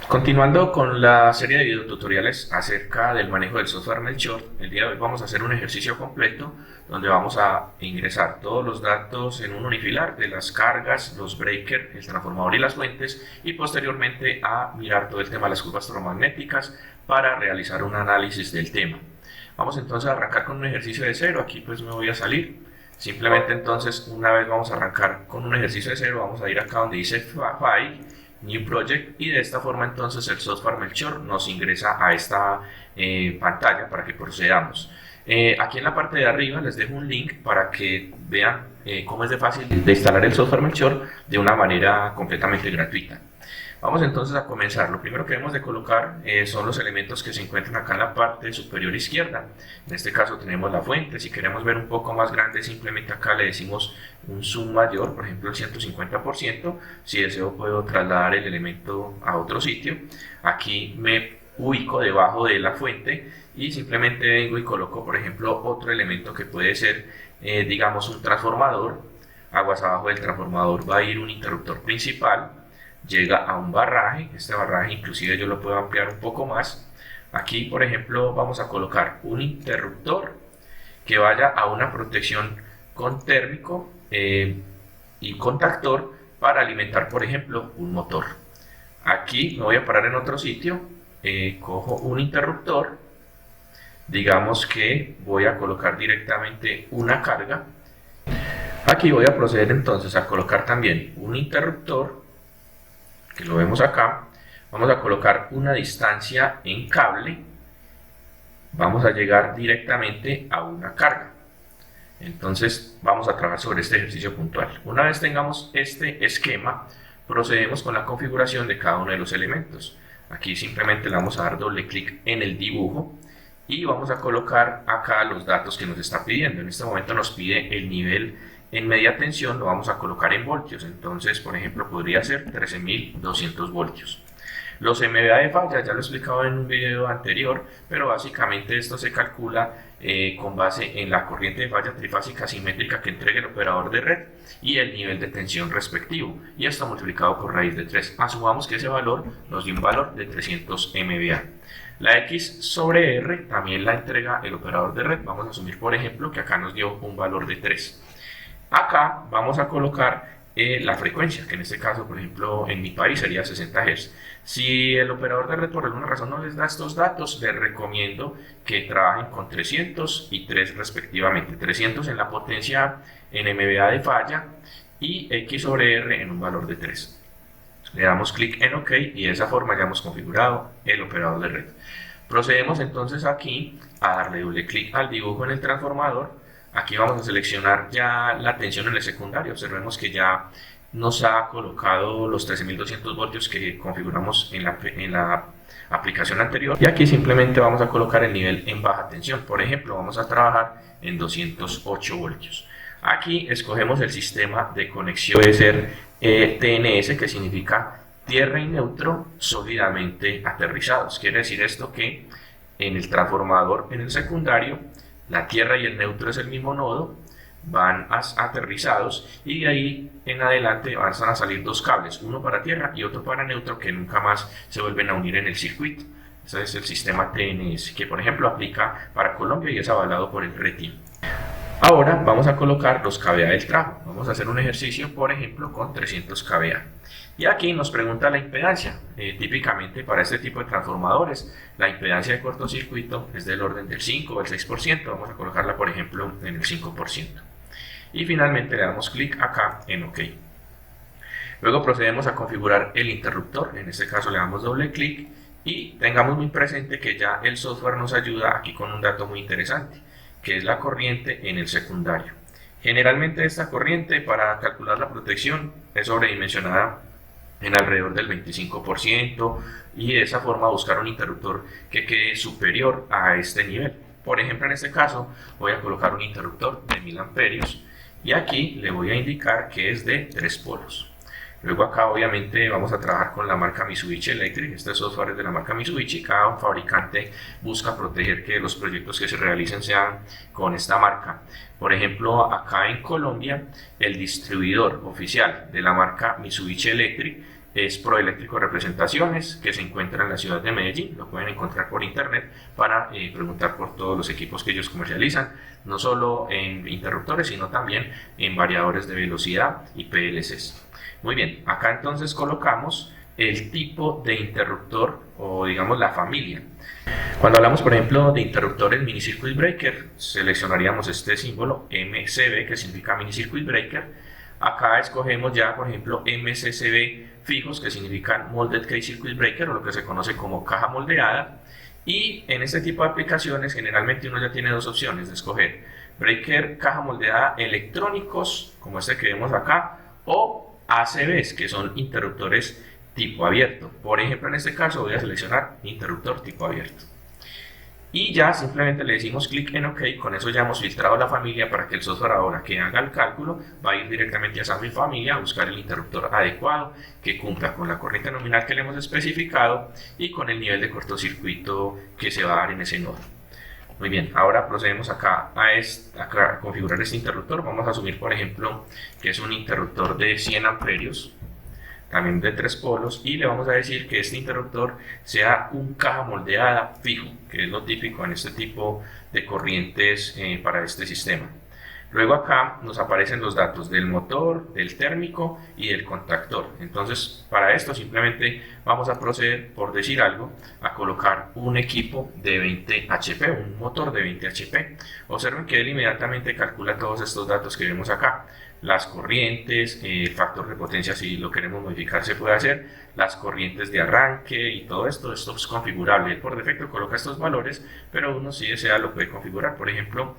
Continuando con la serie de videotutoriales acerca del manejo del software Melchor, el día de hoy vamos a hacer un ejercicio completo donde vamos a ingresar todos los datos en un unifilar de las cargas, los breakers, el transformador y las fuentes, y posteriormente a mirar todo el tema de las curvas electromagnéticas para realizar un análisis del tema. Vamos entonces a arrancar con un ejercicio de cero. Aquí pues me voy a salir. Simplemente entonces, una vez vamos a arrancar con un ejercicio de cero, vamos a ir acá donde dice File, New Project, y de esta forma entonces el software Melchor nos ingresa a esta pantalla para que procedamos. Aquí en la parte de arriba les dejo un link para que vean cómo es de fácil de instalar el software Melchor de una manera completamente gratuita. Vamos entonces a comenzar. Lo primero que debemos de colocar son los elementos que se encuentran acá en la parte superior izquierda. En este caso tenemos la fuente. Si queremos ver un poco más grande, simplemente acá le decimos un zoom mayor, por ejemplo el 150%. Si deseo puedo trasladar el elemento a otro sitio. Aquí me ubico debajo de la fuente y simplemente vengo y coloco, por ejemplo, otro elemento que puede ser, digamos, un transformador. Aguas abajo del transformador va a ir un interruptor principal. Llega a un barraje. Este barraje inclusive yo lo puedo ampliar un poco más. Aquí por ejemplo vamos a colocar un interruptor que vaya a una protección con térmico y contactor para alimentar por ejemplo un motor. Aquí me voy a parar en otro sitio, cojo un interruptor, digamos que voy a colocar directamente una carga. Aquí voy a proceder entonces a colocar también un interruptor, que lo vemos acá. Vamos a colocar una distancia en cable. Vamos a llegar directamente a una carga. Entonces vamos a trabajar sobre este ejercicio puntual. Una vez tengamos este esquema, procedemos con la configuración de cada uno de los elementos. Aquí simplemente le vamos a dar doble clic en el dibujo y vamos a colocar acá los datos que nos está pidiendo. En este momento nos pide el nivel en media tensión, lo vamos a colocar en voltios. Entonces, por ejemplo, podría ser 13.200 voltios. Los MVA de falla ya lo he explicado en un video anterior, pero básicamente esto se calcula con base en la corriente de falla trifásica simétrica que entregue el operador de red y el nivel de tensión respectivo, y esto multiplicado por raíz de 3. Asumamos que ese valor nos dio un valor de 300 MVA. La X sobre R también la entrega el operador de red. Vamos a asumir, por ejemplo, que acá nos dio un valor de 3. Acá vamos a colocar la frecuencia, que en este caso, por ejemplo, en mi país sería 60 Hz. Si el operador de red por alguna razón no les da estos datos, les recomiendo que trabajen con 300 y 3 respectivamente. 300 en la potencia en MVA de falla y X sobre R en un valor de 3. Le damos clic en OK y de esa forma ya hemos configurado el operador de red. Procedemos entonces aquí a darle doble clic al dibujo en el transformador. Aquí vamos a seleccionar ya la tensión en el secundario. Observemos que ya nos ha colocado los 13.200 voltios que configuramos en la aplicación anterior. Y aquí simplemente vamos a colocar el nivel en baja tensión. Por ejemplo, vamos a trabajar en 208 voltios. Aquí escogemos el sistema de conexión. Puede ser TNS, que significa tierra y neutro sólidamente aterrizados. Quiere decir esto que en el transformador, en el secundario, la tierra y el neutro es el mismo nodo, van aterrizados y de ahí en adelante van a salir dos cables, uno para tierra y otro para neutro, que nunca más se vuelven a unir en el circuito. Ese es el sistema TNS, que por ejemplo aplica para Colombia y es avalado por el RETIM. Ahora vamos a colocar los kVA del trajo. Vamos a hacer un ejercicio, por ejemplo, con 300 kVA. Y aquí nos pregunta la impedancia. Típicamente para este tipo de transformadores, la impedancia de cortocircuito es del orden del 5 o el 6%. Vamos a colocarla, por ejemplo, en el 5%. Y finalmente le damos clic acá en OK. Luego procedemos a configurar el interruptor. En este caso le damos doble clic y tengamos muy presente que ya el software nos ayuda aquí con un dato muy interesante, que es la corriente en el secundario. Generalmente esta corriente, para calcular la protección, es sobredimensionada en alrededor del 25% y de esa forma buscar un interruptor que quede superior a este nivel. Por ejemplo, en este caso voy a colocar un interruptor de 1000 amperios y aquí le voy a indicar que es de 3 polos. Luego acá obviamente vamos a trabajar con la marca Mitsubishi Electric. Este software es de la marca Mitsubishi. Cada fabricante busca proteger que los proyectos que se realicen sean con esta marca. Por ejemplo, acá en Colombia, el distribuidor oficial de la marca Mitsubishi Electric es Proeléctrico Representaciones, que se encuentra en la ciudad de Medellín. Lo pueden encontrar por internet para preguntar por todos los equipos que ellos comercializan, no solo en interruptores, sino también en variadores de velocidad y PLCs. Muy bien, acá entonces colocamos el tipo de interruptor o digamos la familia. Cuando hablamos por ejemplo de interruptores mini circuit breaker, seleccionaríamos este símbolo MCB, que significa mini circuit breaker. Acá escogemos ya por ejemplo MCCB fijos, que significan molded case circuit breaker, o lo que se conoce como caja moldeada. Y en este tipo de aplicaciones generalmente uno ya tiene dos opciones de escoger: breaker caja moldeada electrónicos, como este que vemos acá, o ACBs, que son interruptores tipo abierto. Por ejemplo, en este caso voy a seleccionar interruptor tipo abierto. Y ya simplemente le decimos clic en OK. Con eso ya hemos filtrado la familia para que el software, ahora que haga el cálculo, va a ir directamente a esa familia a buscar el interruptor adecuado que cumpla con la corriente nominal que le hemos especificado y con el nivel de cortocircuito que se va a dar en ese nodo. Muy bien, ahora procedemos acá a configurar este interruptor. Vamos a asumir, por ejemplo, que es un interruptor de 100 amperios, también de 3 polos, y le vamos a decir que este interruptor sea un caja moldeada fijo, que es lo típico en este tipo de corrientes para este sistema. Luego acá nos aparecen los datos del motor, del térmico y del contactor. Entonces, para esto simplemente vamos a proceder, por decir algo, a colocar un equipo de 20 HP, un motor de 20 HP. Observen que él inmediatamente calcula todos estos datos que vemos acá: las corrientes, el factor de potencia, si lo queremos modificar se puede hacer, las corrientes de arranque y todo esto. Esto es configurable. Él por defecto coloca estos valores, pero uno, si desea, lo puede configurar. Por ejemplo,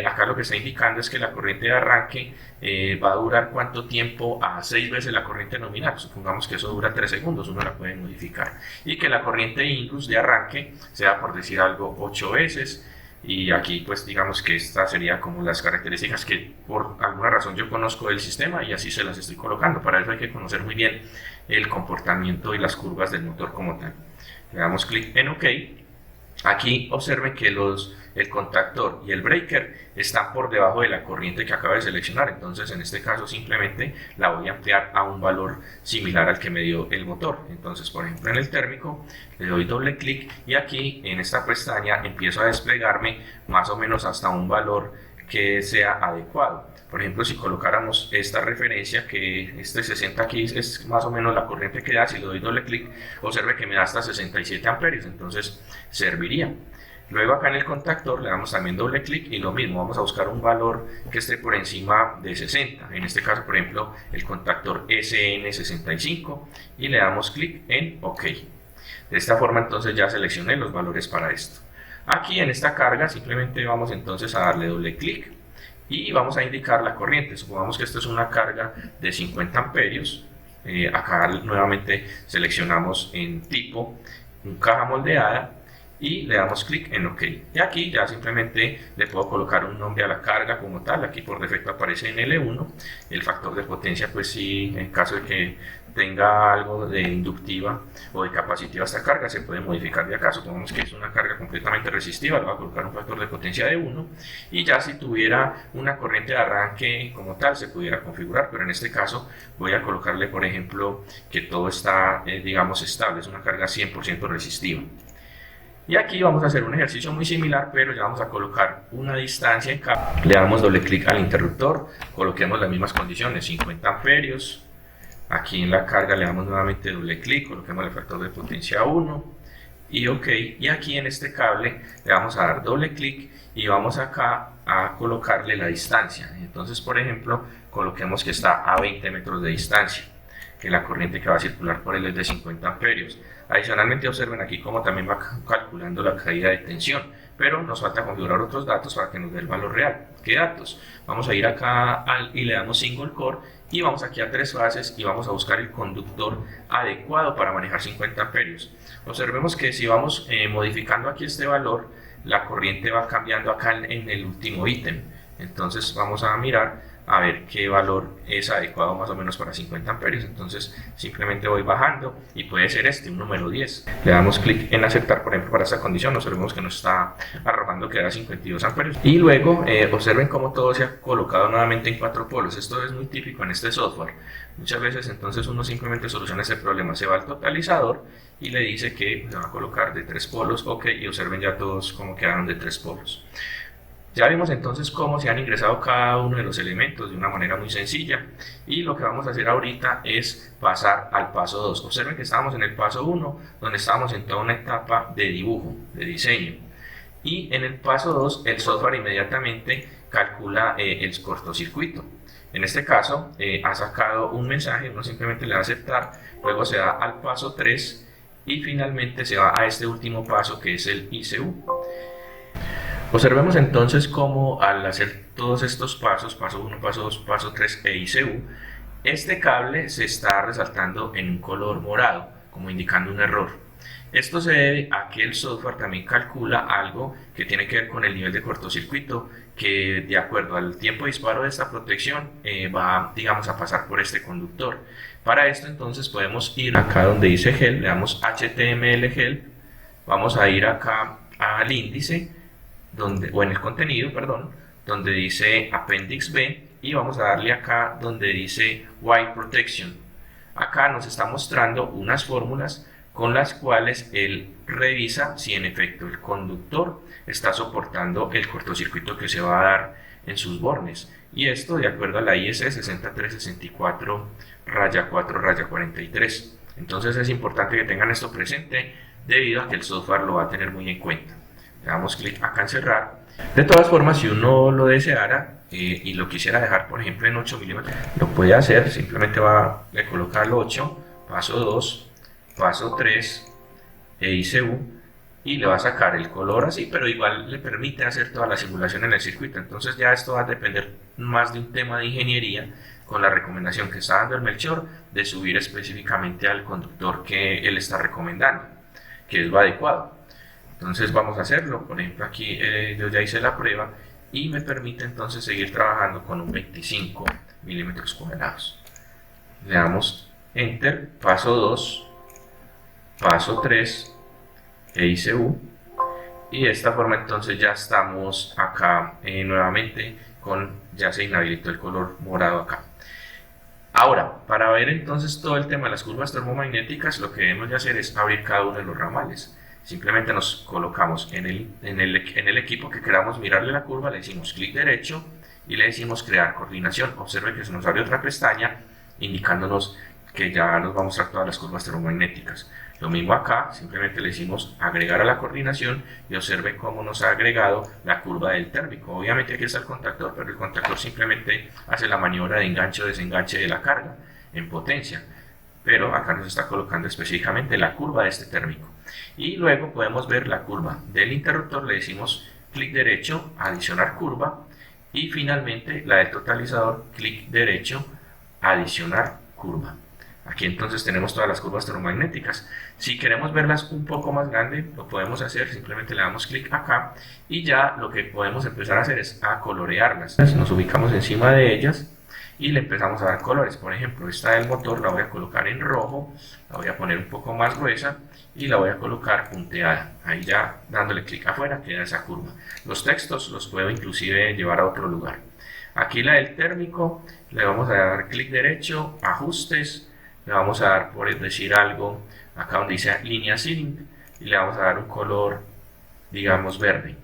acá lo que está indicando es que la corriente de arranque va a durar cuánto tiempo a 6 veces la corriente nominal. Supongamos que eso dura 3 segundos, uno la puede modificar. Y que la corriente indus de arranque sea, por decir algo, 8 veces. Y aquí pues digamos que estas serían como las características que por alguna razón yo conozco del sistema y así se las estoy colocando. Para eso hay que conocer muy bien el comportamiento y las curvas del motor como tal. Le damos clic en OK. Aquí observen que el contactor y el breaker están por debajo de la corriente que acabo de seleccionar. Entonces en este caso simplemente la voy a ampliar a un valor similar al que me dio el motor. Entonces, por ejemplo, en el térmico le doy doble clic y aquí en esta pestaña empiezo a desplegarme más o menos hasta un valor que sea adecuado. Por ejemplo, si colocáramos esta referencia, que este 60 aquí es más o menos la corriente que da, si le doy doble clic, observe que me da hasta 67 amperios, entonces serviría. Luego acá en el contactor le damos también doble clic y lo mismo, vamos a buscar un valor que esté por encima de 60. En este caso, por ejemplo, el contactor SN65 y le damos clic en OK. De esta forma entonces ya seleccioné los valores para esto. Aquí en esta carga simplemente vamos entonces a darle doble clic y vamos a indicar la corriente. Supongamos que esto es una carga de 50 amperios. Acá nuevamente seleccionamos en tipo, un caja moldeada, y le damos clic en OK. Y aquí ya simplemente le puedo colocar un nombre a la carga como tal. Aquí por defecto aparece en L1. El factor de potencia, pues sí, en caso de que tenga algo de inductiva o de capacitiva esta carga, se puede modificar de acá. Supongamos que es una carga completamente resistiva, le voy a colocar un factor de potencia de 1. Y ya si tuviera una corriente de arranque como tal, se pudiera configurar, pero en este caso voy a colocarle, por ejemplo, que todo está, digamos, estable, es una carga 100% resistiva. Y aquí vamos a hacer un ejercicio muy similar, pero ya vamos a colocar una distancia en cada. Le damos doble clic al interruptor, coloquemos las mismas condiciones, 50 amperios. Aquí en la carga le damos nuevamente doble clic, coloquemos el factor de potencia 1 y OK. Y aquí en este cable le vamos a dar doble clic y vamos acá a colocarle la distancia. Entonces, por ejemplo, coloquemos que está a 20 metros de distancia, que la corriente que va a circular por él es de 50 amperios. Adicionalmente, observen aquí cómo también va calculando la caída de tensión, pero nos falta configurar otros datos para que nos dé el valor real. ¿Qué datos? Vamos a ir acá y le damos single core y vamos aquí a 3 fases y vamos a buscar el conductor adecuado para manejar 50 amperios. Observemos que si vamos modificando aquí este valor, la corriente va cambiando acá en el último ítem. Entonces vamos a mirar a ver qué valor es adecuado más o menos para 50 amperios. Entonces simplemente voy bajando y puede ser un número 10. Le damos clic en aceptar, por ejemplo, para esta condición. Observemos que nos está arrojando que da 52 amperios. Y luego observen cómo todo se ha colocado nuevamente en 4 polos. Esto es muy típico en este software. Muchas veces entonces uno simplemente soluciona ese problema, se va al totalizador y le dice que se va a colocar de 3 polos. Ok, y observen ya todos cómo quedaron de 3 polos. Ya vimos entonces cómo se han ingresado cada uno de los elementos de una manera muy sencilla, y lo que vamos a hacer ahorita es pasar al paso 2. Observen que estábamos en el paso 1, donde estábamos en toda una etapa de dibujo, de diseño, y en el paso 2 el software inmediatamente calcula el cortocircuito. En este caso ha sacado un mensaje, uno simplemente le va a aceptar, luego se da al paso 3 y finalmente se va a este último paso que es el ICU. Observemos entonces cómo al hacer todos estos pasos, paso 1, paso 2, paso 3 e ICU, este cable se está resaltando en un color morado, como indicando un error. Esto se debe a que el software también calcula algo que tiene que ver con el nivel de cortocircuito, que de acuerdo al tiempo de disparo de esta protección va, digamos, a pasar por este conductor. Para esto entonces podemos ir acá donde dice help, le damos HTML help, vamos a ir acá al índice, o en el contenido, perdón, donde dice Appendix B, y vamos a darle acá donde dice White Protection. Acá nos está mostrando unas fórmulas con las cuales él revisa si en efecto el conductor está soportando el cortocircuito que se va a dar en sus bornes, y esto de acuerdo a la IS 6364-4-43. Entonces es importante que tengan esto presente debido a que el software lo va a tener muy en cuenta. Le damos clic acá en cerrar. De todas formas, si uno lo deseara y lo quisiera dejar, por ejemplo, en 8 milímetros, lo puede hacer. Simplemente va a colocar el 8, paso 2, paso 3 e ICU, y le va a sacar el color así, pero igual le permite hacer toda la simulación en el circuito. Entonces ya esto va a depender más de un tema de ingeniería, con la recomendación que está dando el Melchior de subir específicamente al conductor que él está recomendando, que es lo adecuado. Entonces vamos a hacerlo. Por ejemplo, aquí yo ya hice la prueba y me permite entonces seguir trabajando con un 25 milímetros cuadrados. Le damos Enter, paso 2, paso 3 e ICU, y de esta forma entonces ya estamos acá nuevamente ya se inhabilitó el color morado acá. Ahora, para ver entonces todo el tema de las curvas termomagnéticas, lo que debemos de hacer es abrir cada uno de los ramales. Simplemente nos colocamos en el equipo que queramos mirarle la curva, le decimos clic derecho y le decimos crear coordinación. Observe que se nos abre otra pestaña indicándonos que ya nos va a mostrar todas las curvas termomagnéticas. Lo mismo acá, simplemente le decimos agregar a la coordinación y observe cómo nos ha agregado la curva del térmico. Obviamente aquí está el contactor, pero el contactor simplemente hace la maniobra de enganche o desenganche de la carga en potencia. Pero acá nos está colocando específicamente la curva de este térmico. Y luego podemos ver la curva del interruptor, le decimos clic derecho, adicionar curva, y finalmente la del totalizador, clic derecho, adicionar curva. Aquí entonces tenemos todas las curvas termomagnéticas. Si queremos verlas un poco más grande, lo podemos hacer, simplemente le damos clic acá y ya lo que podemos empezar a hacer es a colorearlas. Nos ubicamos encima de ellas y le empezamos a dar colores. Por ejemplo, esta del motor la voy a colocar en rojo, la voy a poner un poco más gruesa y la voy a colocar punteada. Ahí ya dándole clic afuera queda esa curva. Los textos los puedo inclusive llevar a otro lugar. Aquí la del térmico, le vamos a dar clic derecho, ajustes, le vamos a dar, por decir algo, acá donde dice línea sealing, y le vamos a dar un color, digamos, verde.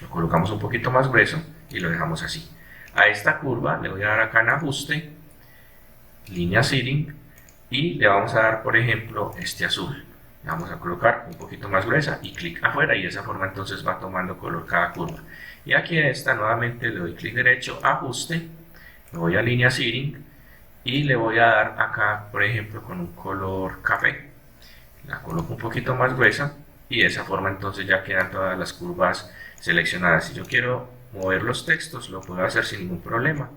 Lo colocamos un poquito más grueso y lo dejamos así. A esta curva le voy a dar acá en ajuste, línea sealing, y le vamos a dar, por ejemplo, este azul. Le vamos a colocar un poquito más gruesa y clic afuera, y de esa forma entonces va tomando color cada curva. Y aquí a esta nuevamente le doy clic derecho, ajuste, me voy a línea sealing y le voy a dar acá, por ejemplo, con un color café. La coloco un poquito más gruesa y de esa forma entonces ya quedan todas las curvas seleccionadas. Si yo quiero mover los textos, lo puedo hacer sin ningún problema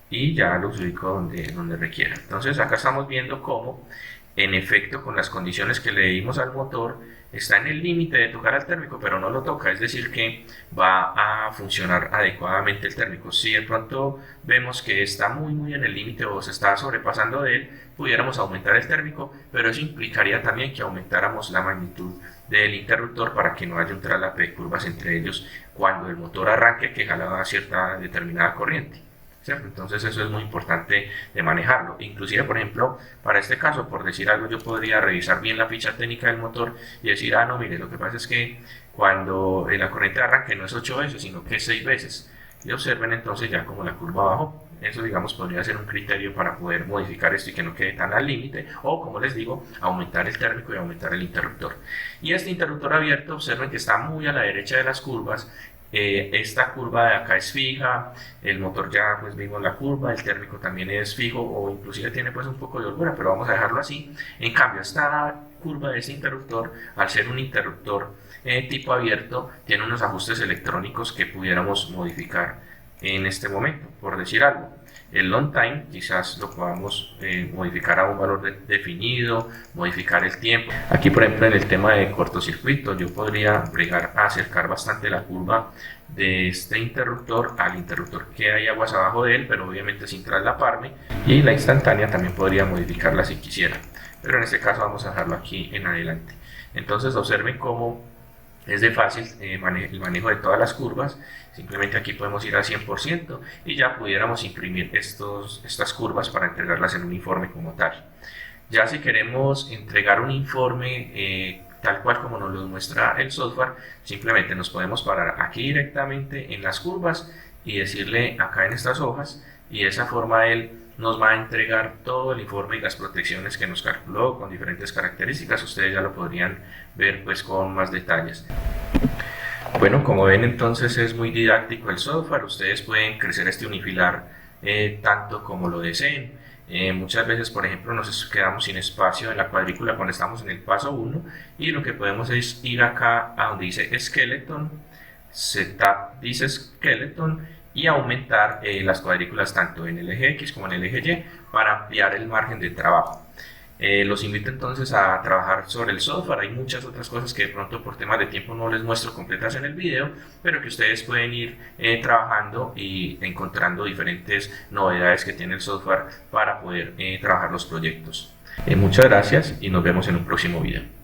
y ya los ubico donde requiera. Entonces acá estamos viendo cómo en efecto, con las condiciones que le dimos al motor, está en el límite de tocar al térmico, pero no lo toca, es decir, que va a funcionar adecuadamente el térmico. Si de pronto vemos que está muy en el límite o se está sobrepasando de él, pudiéramos aumentar el térmico, pero eso implicaría también que aumentáramos la magnitud del interruptor para que no haya un traslape de curvas entre ellos cuando el motor arranque, que jala cierta determinada corriente, ¿cierto? Entonces eso es muy importante de manejarlo. Inclusive, por ejemplo, para este caso, por decir algo, yo podría revisar bien la ficha técnica del motor y decir, no, mire, lo que pasa es que cuando la corriente de arranque no es 8 veces, sino que es 6 veces. Y observen entonces ya como la curva bajó. Eso, digamos, podría ser un criterio para poder modificar esto y que no quede tan al límite, o, como les digo, aumentar el térmico y aumentar el interruptor. Y este interruptor abierto, observen que está muy a la derecha de las curvas. Esta curva de acá es fija, el motor ya pues vimos la curva, el térmico también es fijo o inclusive tiene pues un poco de holgura, pero vamos a dejarlo así. En cambio, esta curva de este interruptor, al ser un interruptor tipo abierto, tiene unos ajustes electrónicos que pudiéramos modificar en este momento, por decir algo. El long time quizás lo podamos modificar a un valor definido, modificar el tiempo. Aquí, por ejemplo, en el tema de cortocircuito, yo podría llegar a acercar bastante la curva de este interruptor al interruptor que hay aguas abajo de él, pero obviamente sin traslaparme, y la instantánea también podría modificarla si quisiera, pero en este caso vamos a dejarlo aquí en adelante. Entonces observen cómo es de fácil el manejo de todas las curvas. Simplemente aquí podemos ir al 100% y ya pudiéramos imprimir estas curvas para entregarlas en un informe como tal. Ya si queremos entregar un informe tal cual como nos lo muestra el software, simplemente nos podemos parar aquí directamente en las curvas y decirle acá en estas hojas, y de esa forma él nos va a entregar todo el informe y las protecciones que nos calculó con diferentes características. Ustedes ya lo podrían ver pues con más detalles. Bueno, como ven, entonces es muy didáctico el software. Ustedes pueden crecer este unifilar tanto como lo deseen. Muchas veces, por ejemplo, nos quedamos sin espacio en la cuadrícula cuando estamos en el paso 1, y lo que podemos es ir acá a donde dice Skeleton, Setup dice Skeleton, y aumentar las cuadrículas tanto en el eje X como en el eje Y para ampliar el margen de trabajo. Los invito entonces a trabajar sobre el software. Hay muchas otras cosas que de pronto por temas de tiempo no les muestro completas en el video, pero que ustedes pueden ir trabajando y encontrando diferentes novedades que tiene el software para poder trabajar los proyectos. Muchas gracias y nos vemos en un próximo video.